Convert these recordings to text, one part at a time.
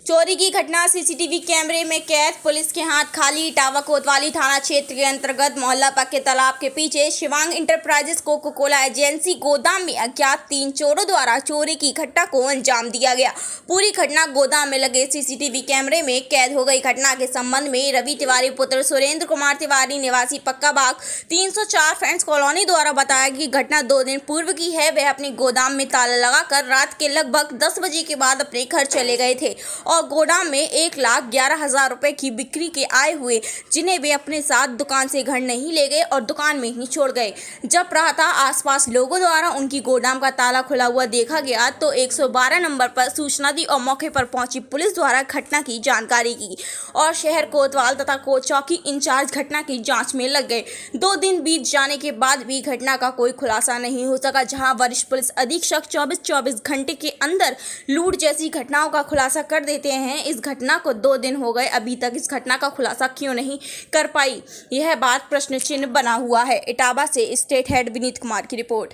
चोरी की घटना सीसीटीवी कैमरे में कैद। पुलिस के हाथ खाली। इटावा कोतवाली थाना क्षेत्र के अंतर्गत मोहल्ला पक्के तालाब के पीछे Shivang enterprises coca cola agency गोदाम में अज्ञात 3 चोरों द्वारा चोरी की घटना को अंजाम दिया गया। पूरी घटना गोदाम में लगे सीसीटीवी कैमरे में कैद हो गई। घटना के संबंध में रवि तिवारी पुत्र सुरेंद्र कुमार तिवारी निवासी पक्का बाग 304 फ्रेंड्स कॉलोनी द्वारा बताया कि घटना 2 दिन पूर्व की है। वह अपने गोदाम में ताला लगाकर रात के लगभग 10 बजे के बाद अपने घर चले गए थे और गोदाम में 1,11,000 रुपए की बिक्री के आए हुए, जिन्हें वे अपने साथ दुकान से घर नहीं ले गए और दुकान में ही छोड़ गए। जब प्रातः आसपास लोगों द्वारा उनकी गोदाम का ताला खुला हुआ देखा गया तो 112 नंबर पर सूचना दी और मौके पर पहुंची पुलिस द्वारा घटना की जानकारी की और शहर कोतवाल तथा चौकी इंचार्ज घटना की जांच में लग गए। 2 दिन बीत जाने के बाद भी घटना का कोई खुलासा नहीं हो सका। जहां वरिष्ठ पुलिस अधीक्षक 24 घंटे के अंदर लूट जैसी घटनाओं का खुलासा कर देते हैं। इस घटना को 2 दिन हो गए, अभी तक इस घटना का खुलासा क्यों नहीं कर पाई, यह बात प्रश्न चिन्ह बना हुआ है। इटावा से स्टेट हेड विनीत कुमार की रिपोर्ट।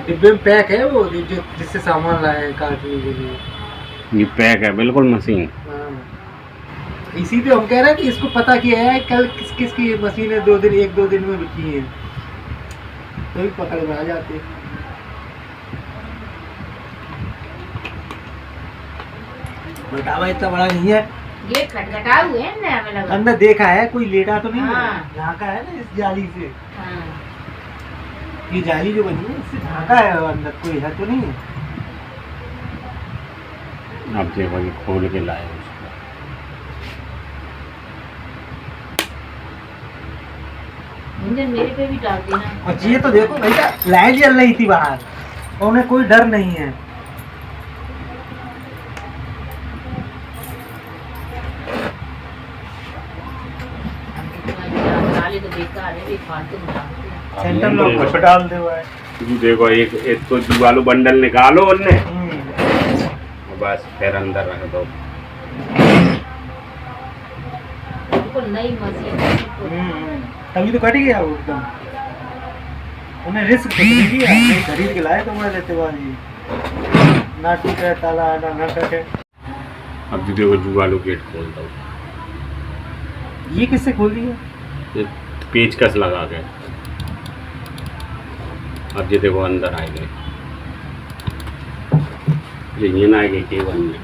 डिब्बे में पैक है वो जिससे सामान लाए हैं काटने के लिए। ये पैक है बिल्कुल मशीन। इसी पे हम कह रहे हैं कि इसको पता किया है कल किस किस की मशीनें 2 दिन में बिकी हैं, तो भी पकड़ में आ जाते। बतावा इतना बड़ा नहीं है, ये खटखटा हुए हैं ना, हमें लगा अंदर देखा है कोई लेटा तो नहीं है। हाँ। झांका है ना इस जाली से। हाँ। ये जाली जो बनी है इससे झांका है, अंदर कोई है तो नहीं है। अब देखो ये खोल के लाए उसको। इंजन मेरे पे भी डाल देना। और ये तो देखो भैया लाइट जल रही थी बाहर और उन्हें कोई डर नहीं है। डाले तो बेकार है, फालतू में डालते हैं। सेंटर लॉक कुछ डाल दे हुआ है। देखो एक तो दीवालो बंडल निकालो उनने बस फिर अंदर रख दो। बिल्कुल नई मशीन। तभी तो कट गया वो एकदम। उन्हें रिस्क तो नहीं लिया, नहीं खरीद के लाए तो मैं लेते वाली ना टूटे ताला ना कटे। अब जो देखो जुगालो गेट खोल दो। ये किससे खोल दिया? ये पेचकस लगा के। अब ये देखो अंदर आए गए, ये ना आए गए केवल में।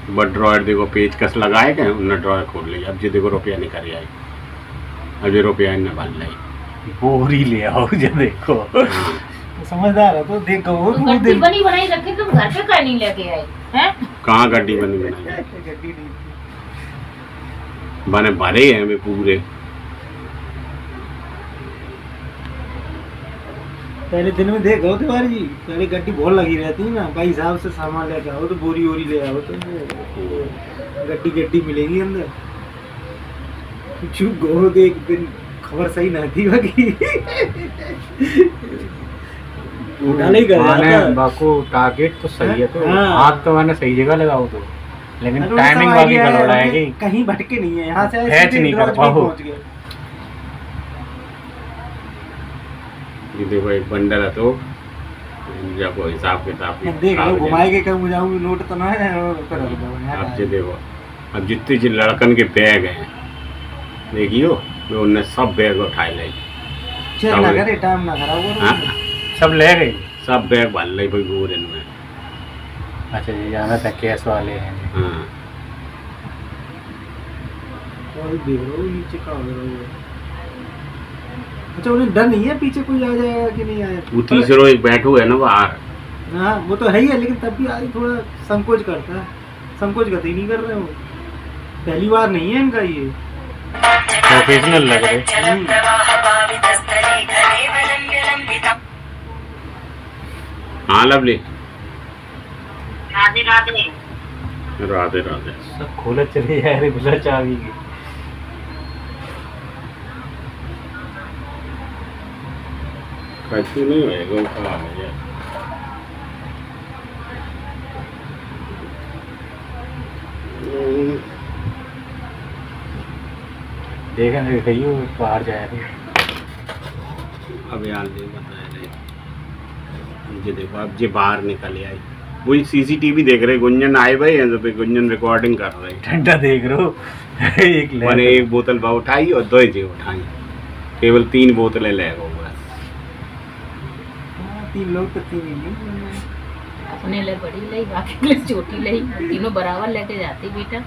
बट ड्रॉयर देखो पेचकस लगाए गए, उन्होंने ड्रॉयर खोल लिया। अब ये देखो रुपया निकल आई, अब ये रुपया इन्हें भर लाई। बोरी ले आओ जो देखो। समझदार है तो देखो वो गड्डी बनी बनाई रखे, तुम घर पे कहीं नहीं लेके आए हैं? कहाँ गड्डी बनी बनाई? गड्डी नहीं बने भरे हैं वे पूरे। पहले दिन में देखो तिवारी जी, पहले गड्डी बहुत लगी रहती है ना, भाई हिसाब से सामान लेके आओ तो बोरी वोरी ले आओ तो गड्डी मिलेगी अंदर। चुप गो एक दिन खबर सही ना थी बाकी डाले बाको टारगेट तो सही है, तो हाँ। हाथ तो मैंने सही जगह लगाओ तो, लेकिन टाइमिंग वाली गड़बड़ है कि कहीं भटके नहीं है, यहाँ से फैच नहीं कर पाओ। पहुंच गए। ये देखो एक बंडल है तो जब हिसाब किताब देख लो घुमाएंगे कब जाऊंगी, नोट तो ना है। अब ये देखो अब जितने जो लड़कन के बैग हैं देखियो, वो उनने सब बैग उठाए लाई। चल ना करे टाइम ना खराब हाँ? सब ले गए। सब बैग भर लाई भाई गोर इनमें। अच्छा ये जाना था कैश वाले हैं। हाँ और देख लो नीचे का हो रहा है। अच्छा उन्हें डर नहीं है पीछे कोई आ जाएगा कि नहीं आएगा? वो तीसरो एक बैठो है ना बाहर। हाँ वो तो है ही है, लेकिन तब भी आदमी थोड़ा संकोच करता है। संकोच गति नहीं कर रहे हो, पहली बार नहीं है इनका ये। प्रोफेशनल लग रहे। हाँ लवली, राधे राधे। राधे राधे। सब खोले चले जा रहे बिना चाबी के। कैसे नहीं होएगा कहाँ है यार। देखा नहीं रही हो बाहर जाए थे। अब यार ये बताया रहे ये देखो अब ये बाहर निकल आई वही सीसीटीवी देख रहे गुंजन आए भाई हैं तो फिर गुंजन रिकॉर्डिंग कर रहे हैं ठंडा देख रहे हो एक ले मैंने एक बोतल बा उठाई और दो जी उठाई केवल 3 बोतलें ले गए बस 3 लोग तो 3 ही नहीं। अपने लिए बड़ी लाई बाकी लिए छोटी लाई तीनों बराबर लेके जाती बेटा।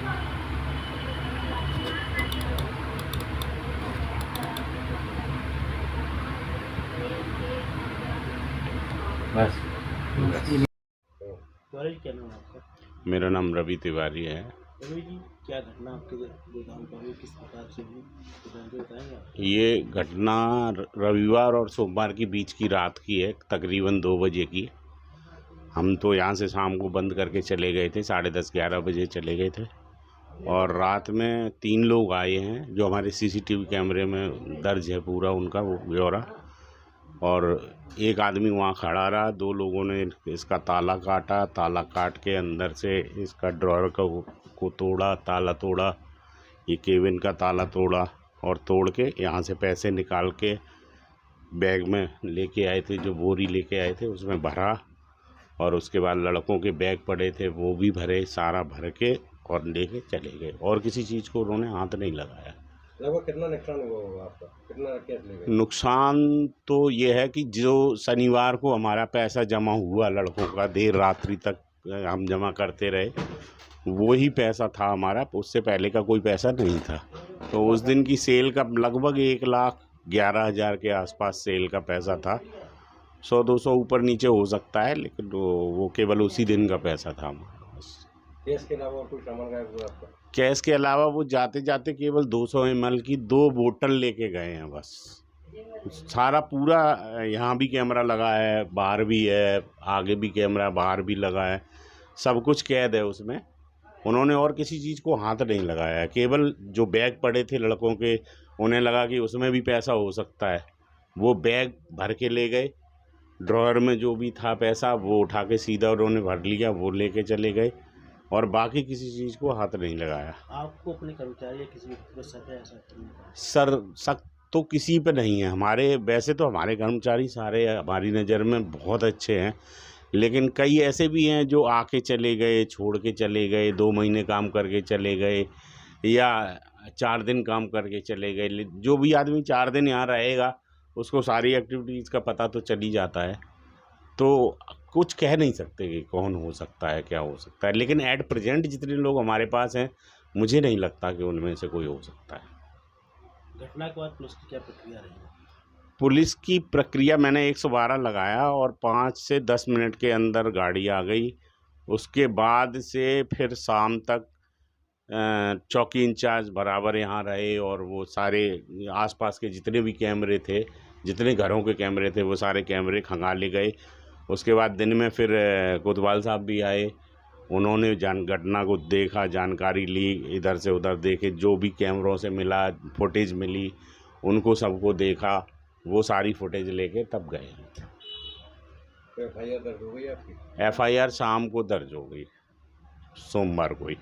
बस तुम्हारा जी क्या नाम है आपका? मेरा नाम रवि तिवारी है। रवि जी क्या घटना आपके गोदाम पर हुई, किस प्रकार से हुई, जानते बताएंगे आप? ये घटना रविवार और सोमवार के बीच की रात की है तकरीबन 2 बजे की। हम तो यहाँ से शाम को बंद करके चले गए थे 10:30-11 बजे चले गए थे और रात में 3 लोग आए हैं जो हमारे सीसीटीवी कैमरे में दर्ज है पूरा उनका वो ब्यौरा। और एक आदमी वहाँ खड़ा रहा, 2 लोगों ने इसका ताला काटा, ताला काट के अंदर से इसका ड्रॉअर को तोड़ा, ताला तोड़ा, ये केबिन का ताला तोड़ा और तोड़ के यहाँ से पैसे निकाल के बैग में लेके आए थे, जो बोरी लेके आए थे उसमें भरा और उसके बाद लड़कों के बैग पड़े थे वो भी भरे, सारा भर के और लेके चले गए और किसी चीज़ को उन्होंने हाथ नहीं लगाया। लगभग कितना नुकसान हुआ होगा आपका, कितना कैश ले गए? नुकसान तो ये है कि जो शनिवार को हमारा पैसा जमा हुआ लड़कों का देर रात्रि तक हम जमा करते रहे वही पैसा था हमारा, उससे पहले का कोई पैसा नहीं था। तो उस दिन की सेल का लगभग 1,11,000 के आसपास सेल का पैसा था। 100-200 ऊपर नीचे हो सकता है लेकिन वो केवल उसी दिन का पैसा था हमारा बस। कैश के अलावा और कोई सामान गायब हुआ आपका? कैश के अलावा वो जाते जाते केवल 200 ml की 2 बोतल लेके गए हैं बस। सारा पूरा यहाँ भी कैमरा लगा है, बाहर भी है, आगे भी कैमरा बाहर भी लगा है, सब कुछ कैद है उसमें। उन्होंने और किसी चीज़ को हाथ नहीं लगाया, केवल जो बैग पड़े थे लड़कों के उन्हें लगा कि उसमें भी पैसा हो सकता है, वो बैग भर के ले गए। ड्रॉअर में जो भी था पैसा वो उठा के सीधा उन्होंने भर लिया, वो लेके चले गए और बाकी किसी चीज़ को हाथ नहीं लगाया। आपको अपने कर्मचारी या किसी व्यक्ति पर शक है ऐसा करने का? सर शक तो किसी पे नहीं है हमारे, वैसे तो हमारे कर्मचारी सारे हमारी नज़र में बहुत अच्छे हैं, लेकिन कई ऐसे भी हैं जो आके चले गए, छोड़ के चले गए, 2 महीने काम करके चले गए या 4 दिन काम करके चले गए। जो भी आदमी 4 दिन यहाँ रहेगा उसको सारी एक्टिविटीज़ का पता तो चल ही जाता है, तो कुछ कह नहीं सकते कि कौन हो सकता है, क्या हो सकता है। लेकिन एट प्रेजेंट जितने लोग हमारे पास हैं मुझे नहीं लगता कि उनमें से कोई हो सकता है। घटना के बाद पुलिस की क्या प्रक्रिया रही? पुलिस की प्रक्रिया मैंने 112 लगाया और 5 से 10 मिनट के अंदर गाड़ी आ गई। उसके बाद से फिर शाम तक चौकी इंचार्ज बराबर यहाँ रहे और वो सारे आसपास के जितने भी कैमरे थे, जितने घरों के कैमरे थे वो सारे कैमरे खंगाले गए। उसके बाद दिन में फिर कोतवाल साहब भी आए, उन्होंने घटना को देखा, जानकारी ली, इधर से उधर देखे, जो भी कैमरों से मिला फुटेज मिली उनको सबको देखा, वो सारी फुटेज लेके तब गए। FIR दर्ज हो गई आपकी? FIR शाम को दर्ज हो गई, सोमवार को ही।